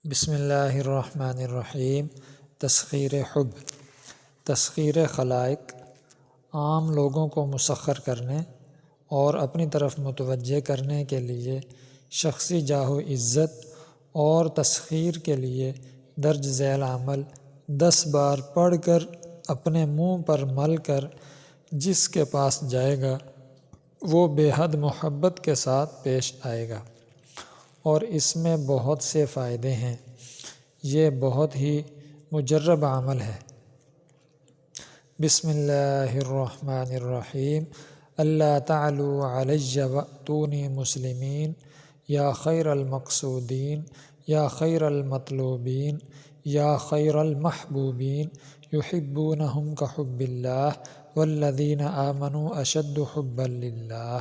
بسم اللہ الرحمن الرحیم۔ تسخیر حب، تسخیر خلائق، عام لوگوں کو مسخر کرنے اور اپنی طرف متوجہ کرنے کے لیے شخصی جاہ و عزت اور تسخیر کے لیے درج ذیل عمل 10 بار پڑھ کر اپنے منہ پر مل کر جس کے پاس جائے گا وہ بے حد محبت کے ساتھ پیش آئے گا، اور اس میں بہت سے فائدے ہیں۔ یہ بہت ہی مجرب عمل ہے۔ بسم اللہ الرحمن الرحیم۔ اللہ تعلوا علی وأتونی مسلمین، یا خیر المقصودین، یا خیر المطلوبین، یا خیر المحبوبین، یحبونہم کحب اللہ والذین آمنوا اشد حبا للہ۔